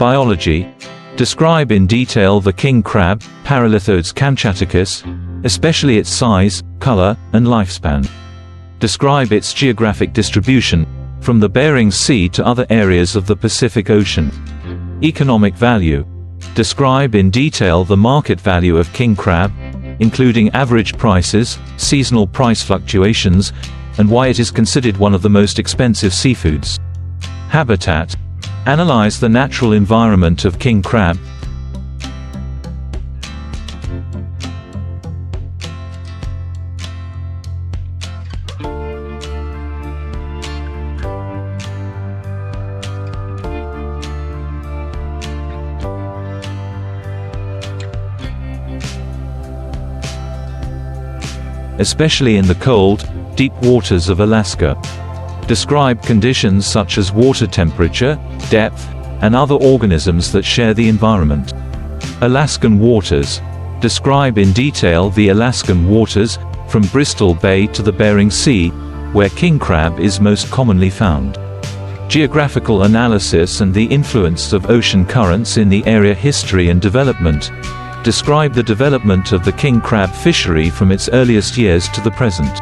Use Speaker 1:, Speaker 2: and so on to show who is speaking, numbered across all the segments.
Speaker 1: Biology. Describe in detail the king crab, Paralithodes kamchaticus, especially its size, color, and lifespan. Describe its geographic distribution, from the Bering Sea to other areas of the Pacific Ocean. Economic value. Describe in detail the market value of king crab, including average prices, seasonal price fluctuations, and why it is considered one of the most expensive seafoods. Habitat. Analyze the natural environment of king crab. Especially in the cold, deep waters of Alaska. Describe conditions such as water temperature, depth, and other organisms that share the environment. Alaskan waters. Describe in detail the Alaskan waters, from Bristol Bay to the Bering Sea, where king crab is most commonly found. Geographical analysis and the influence of ocean currents in the area. History and development. Describe the development of the king crab fishery from its earliest years to the present.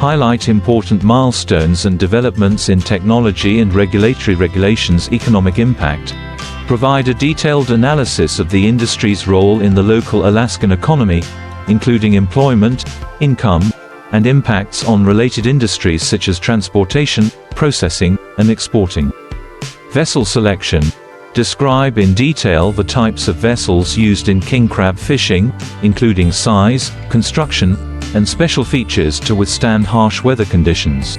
Speaker 1: Highlight important milestones and developments in technology and regulatory regulations. Economic impact. Provide a detailed analysis of the industry's role in the local Alaskan economy, including employment, income, and impacts on related industries such as transportation, processing, and exporting. Vessel selection. Describe in detail the types of vessels used in king crab fishing, including size, construction, and special features to withstand harsh weather conditions.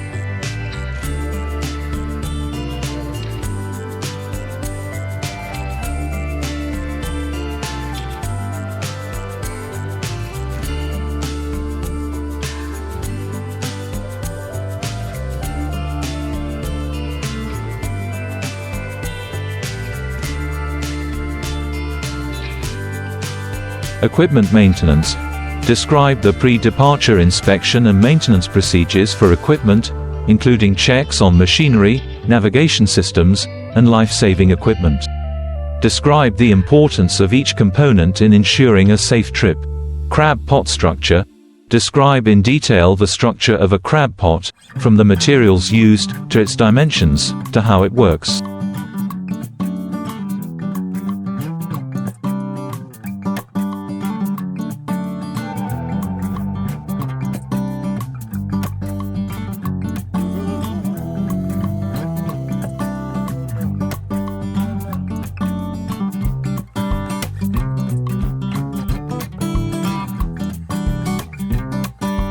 Speaker 1: Equipment maintenance. Describe the pre-departure inspection and maintenance procedures for equipment, including checks on machinery, navigation systems, and life-saving equipment. Describe the importance of each component in ensuring a safe trip. Crab pot structure. Describe in detail the structure of a crab pot, from the materials used, to its dimensions, to how it works.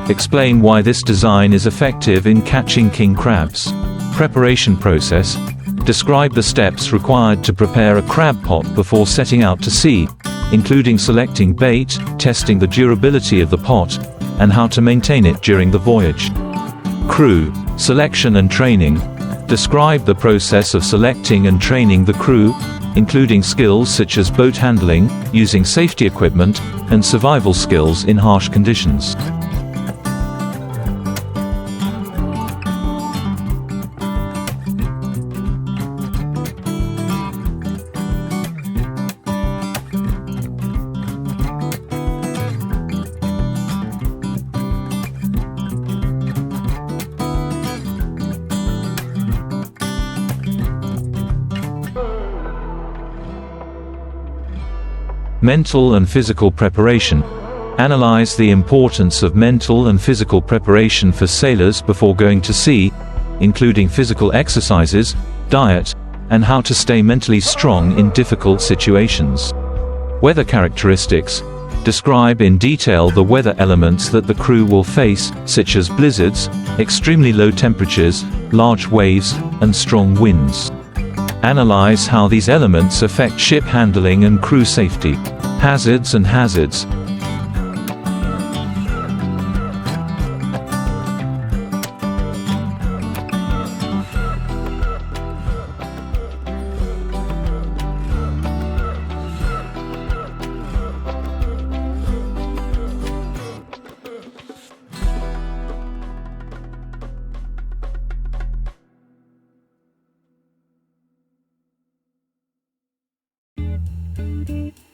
Speaker 1: Explain why this design is effective in catching king crabs. Preparation process. Describe the steps required to prepare a crab pot before setting out to sea, including selecting bait, testing the durability of the pot, and how to maintain it during the voyage. Crew selection and training. Describe the process of selecting and training the crew, including skills such as boat handling, using safety equipment, and survival skills in harsh conditions. Mental and physical preparation. Analyze the importance of mental and physical preparation for sailors before going to sea, including physical exercises, diet, and how to stay mentally strong in difficult situations. Weather characteristics. Describe in detail the weather elements that the crew will face, such as blizzards, extremely low temperatures, large waves, and strong winds. Analyze how these elements affect ship handling and crew safety. Hazards and hazards.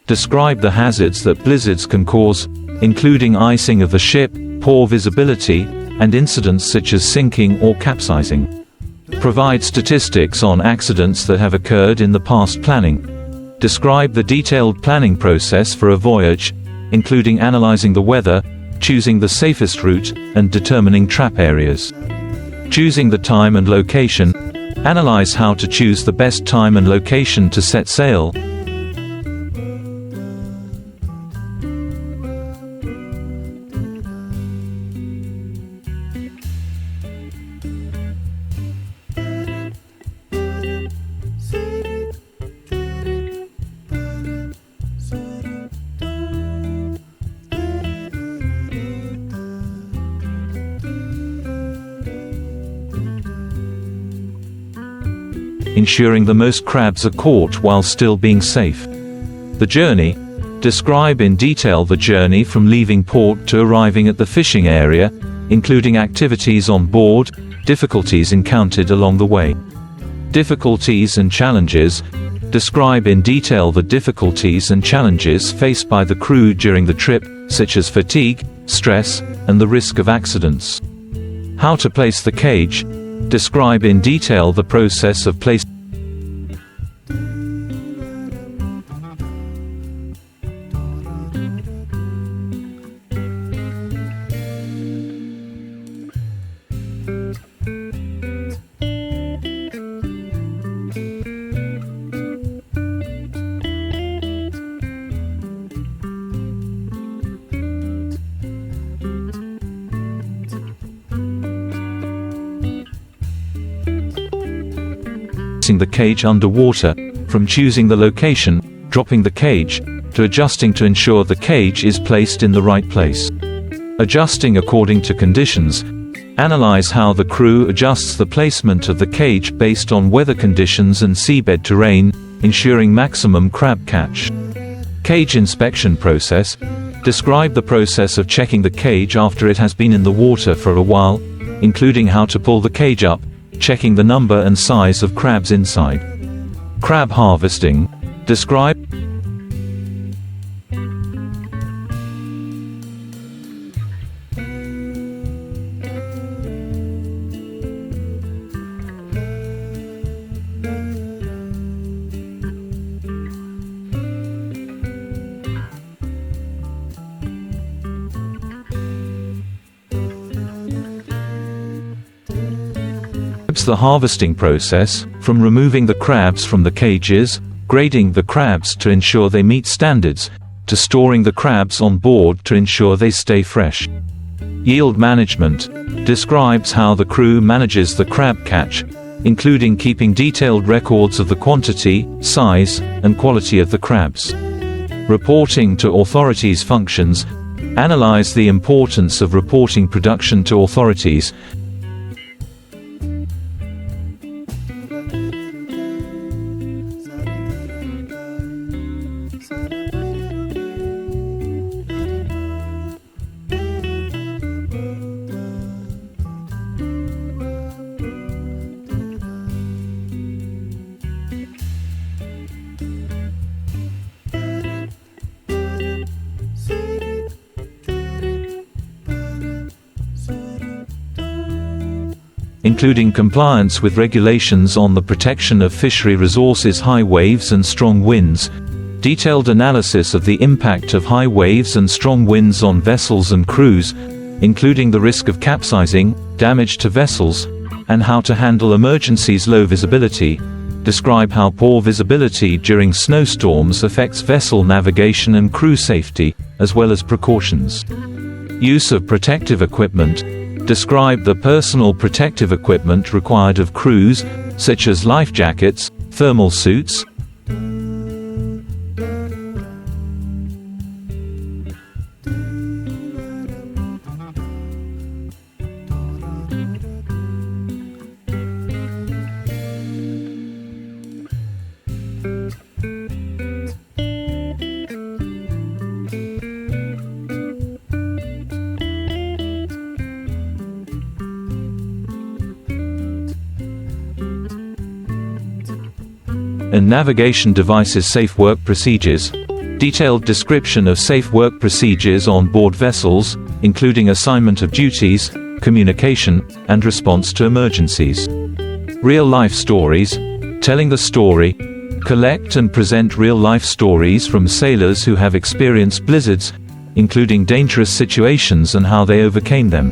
Speaker 1: Describe the hazards that blizzards can cause, including icing of the ship, poor visibility, and incidents such as sinking or capsizing. Provide statistics on accidents that have occurred in the past planning. Describe the detailed planning process for a voyage, including analyzing the weather, choosing the safest route, and determining trap areas. Choosing the time and location. Analyze how to choose the best time and location to set sail. Ensuring the most crabs are caught while still being safe. The journey. Describe in detail the journey from leaving port to arriving at the fishing area, including activities on board, difficulties encountered along the way. Difficulties and challenges. Describe in detail the difficulties and challenges faced by the crew during the trip, such as fatigue, stress, and the risk of accidents. How to place the cage. Describe in detail the process of placing. The cage underwater, from choosing the location, dropping the cage, to adjusting to ensure the cage is placed in the right place. Adjusting according to conditions. Analyze how the crew adjusts the placement of the cage based on weather conditions and seabed terrain, ensuring maximum crab catch. Cage inspection process. Describe the process of checking the cage after it has been in the water for a while, including how to pull the cage up, checking the number and size of crabs inside. Crab harvesting. Describe. The harvesting process, from removing the crabs from the cages, grading the crabs to ensure they meet standards, to storing the crabs on board to ensure they stay fresh. Yield management describes how the crew manages the crab catch, including keeping detailed records of the quantity, size, and quality of the crabs. Reporting to authorities functions. Analyze the importance of reporting production to authorities. Including compliance with regulations on the protection of fishery resources, high waves and strong winds. Detailed analysis of the impact of high waves and strong winds on vessels and crews, including the risk of capsizing, damage to vessels, and how to handle emergencies. Low visibility. Describe how poor visibility during snowstorms affects vessel navigation and crew safety, as well as precautions. Use of protective equipment. Describe the personal protective equipment required of crews, such as life jackets, thermal suits, and navigation devices. Safe work procedures. Detailed description of safe work procedures on board vessels, including assignment of duties, communication, and response to emergencies. Real-life stories. Telling the story. Collect and present real-life stories from sailors who have experienced blizzards, including dangerous situations and how they overcame them.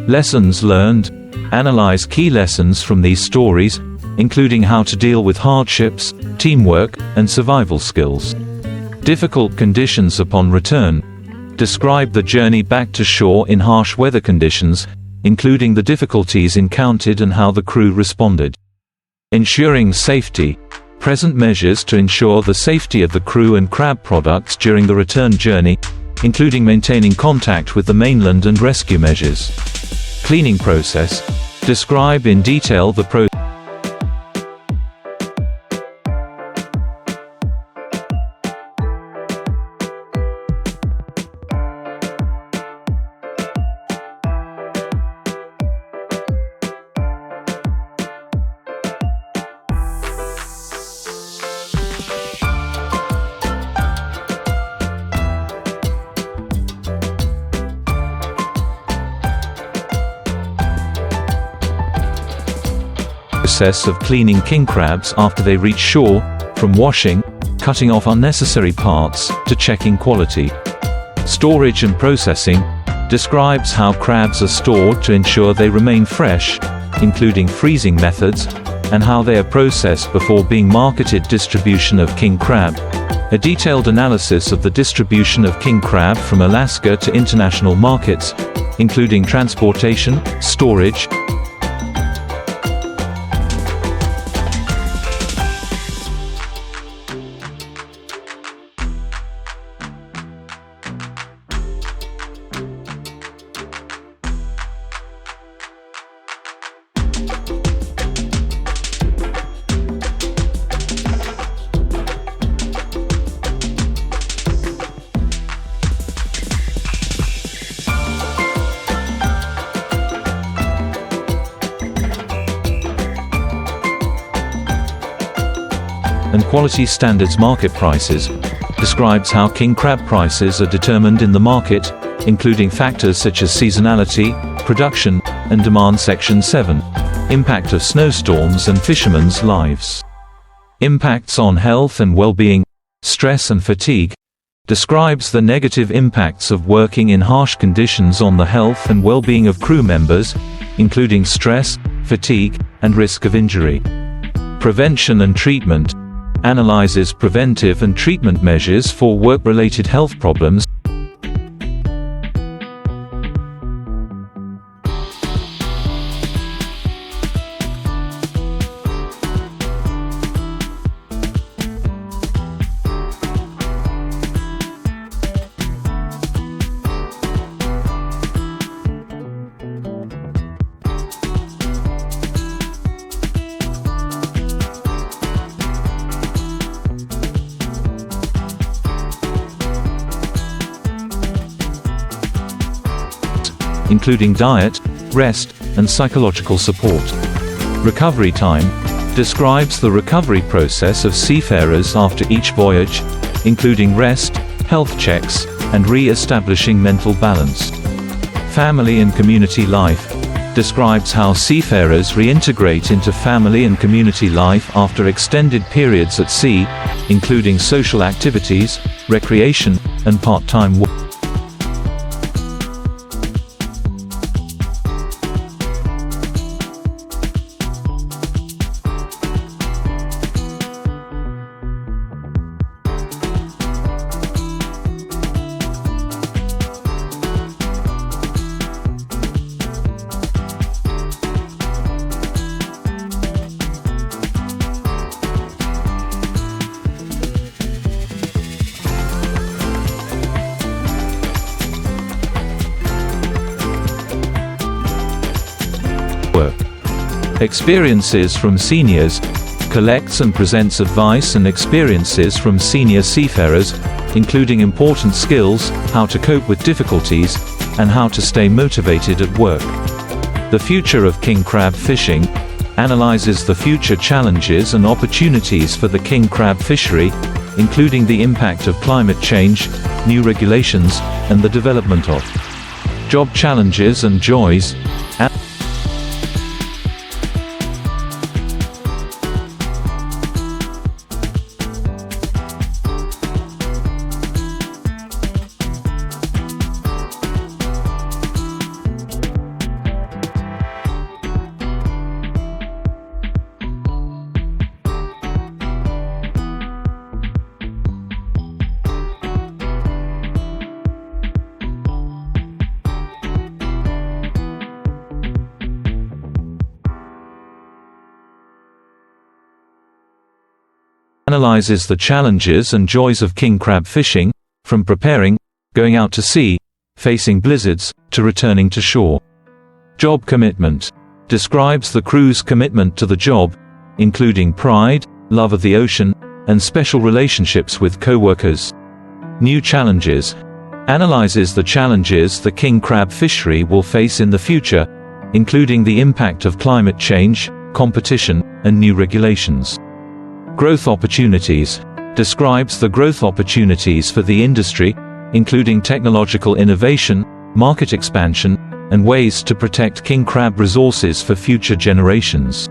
Speaker 1: Lessons learned. Analyze key lessons from these stories, including how to deal with hardships, teamwork, and survival skills. Difficult conditions upon return. Describe the journey back to shore in harsh weather conditions, including the difficulties encountered and how the crew responded. Ensuring safety. Present measures to ensure the safety of the crew and crab products during the return journey, including maintaining contact with the mainland and rescue measures. Cleaning process. Describe in detail the process of cleaning king crabs after they reach shore, from washing, cutting off unnecessary parts, to checking quality. Storage and processing. Describes how crabs are stored to ensure they remain fresh, including freezing methods, and how they are processed before being marketed. Distribution of king crab. A detailed analysis of the distribution of king crab from Alaska to international markets, including transportation, storage, and quality standards. Market prices. Describes how king crab prices are determined in the market, including factors such as seasonality, production, and demand. Section 7. Impact of snowstorms and fishermen's lives. Impacts on health and well-being. Stress and fatigue. Describes the negative impacts of working in harsh conditions on the health and well-being of crew members, including stress, fatigue, and risk of injury. Prevention and treatment. Analyzes preventive and treatment measures for work-related health problems. Including diet, rest, and psychological support. Recovery time. Describes the recovery process of seafarers after each voyage, including rest, health checks, and re-establishing mental balance. Family and community life. Describes how seafarers reintegrate into family and community life after extended periods at sea, including social activities, recreation, and part-time work. network. Experiences from seniors collects and presents advice and experiences from senior seafarers, including important skills, how to cope with difficulties, and how to stay motivated at work. The future of king crab fishing analyzes the future challenges and opportunities for the king crab fishery, including the impact of climate change, new regulations, and the development of job challenges and joys. Analyzes the challenges and joys of king crab fishing, from preparing, going out to sea, facing blizzards, to returning to shore. Job commitment describes the crew's commitment to the job, including pride, love of the ocean, and special relationships with co-workers. New challenges analyzes the challenges the king crab fishery will face in the future, including the impact of climate change, competition, and new regulations. Growth opportunities describes the growth opportunities for the industry, including technological innovation, market expansion, and ways to protect king crab resources for future generations.